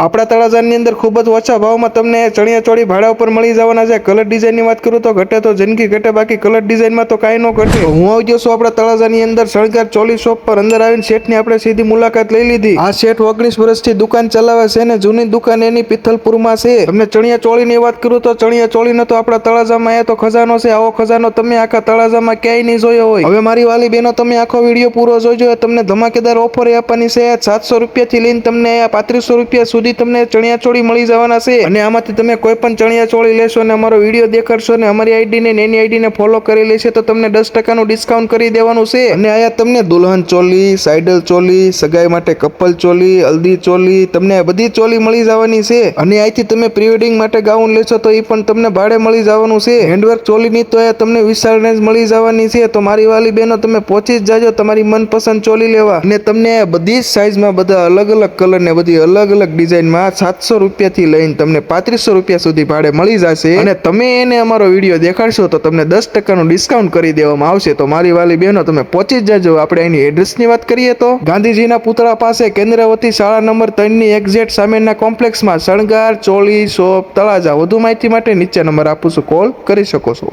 આપણા તળાજાની અંદર ખૂબ જ ઓછા ભાવમાં તમને ચણિયા ચોળી ભાડા ઉપર મળી જવાના છે। કલર ડિઝાઇનની વાત કરું તો ઘટે તો જિંદગી ઘટે, બાકી કલર ડિઝાઇનમાં તો કાંઈ ન ઘટે। હું આવી ગયો છું આપણા તળાજાની અંદર શણગાર ચોલી શોપ પર। અંદર આવીને શેઠની આપણે સીધી મુલાકાત લઈ લીધી। આ શેઠ 19 વર્ષથી દુકાન ચલાવે છે ને જૂની દુકાન એની પિથલપુરમાં છે। તમને ચણિયા ચોળીની વાત કરું તો ચણિયા ચોળીનો તો આપણા તળાજામાં એ તો ખજાનો છે। આવો ખજાનો તમે આખા તળાજામાં ક્યાંય નહીં જોયો હોય। હવે મારી વાલી બહેનો તમે આખો વિડીયો પૂરો જોજો, તમને ધમાકેદાર ઓફર આપવાની છે। 700 રૂપિયાથી લઈને તમને 3500 રૂપિયા સુધી તમને ચણિયા ચોળી મળી જવાના છે। અને આમાંથી તમે કોઈ પણ ચણિયા ચોળી લેશો ને અમારો વિડીયો દેખાડશો ને અમારી આઈડી ને એની આઈડી ને ફોલો કરી લેશે તો તમને 10% ડિસ્કાઉન્ટ કરી દેવાનું છે। અને આયા તમને દુલ્હન ચોલી, સાઇડલ ચોલી, સગાઈ માટે કપલ ચોલી, હલ્દી ચોલી, તમને બધી ચોલી મળી જવાની છે। અને અહીંથી તમે પ્રી વેડિંગ માટે ગાઉન લેશો તો એ પણ તમને ભાડે મળી જવાનું છે। હેન્ડવર્ક ચોલીની તો એ તમને વિશાળ રેન્જ મળી જવાની છે। તો મારી વાલી બહેનો તમે પહોંચી જ જાજો તમારી મનપસંદ ચોલી લેવા। અને તમને બધી જ સાઈઝમાં બધા અલગ અલગ કલર ને બધી અલગ અલગ ડિઝાઇનમાં 700 રૂપિયાથી લઈને તમને 3500 રૂપિયા સુધી ભાડે મળી જશે। અને તમે એને અમારો વિડીયો દેખાડશો તો તમને 10% ડિસ્કાઉન્ટ કરી દેવામાં આવશે। તો મારી વાલી બહેનો તમે પહોંચી જ જાજો। આપણે એની એડ્રેસની વાત કરીએ તો ગાંધીજીના પુતળા પાસે કેન્દ્રવતી શાળા નંબર 3 ની એક્ઝેક્ટ સામેના કોમ્પ્લેક્સમાં શણગાર ચોલી શોપ તળાજા। વધુ માહિતી માટે નીચે નંબર આપું છું, કોલ કરી શકો છો।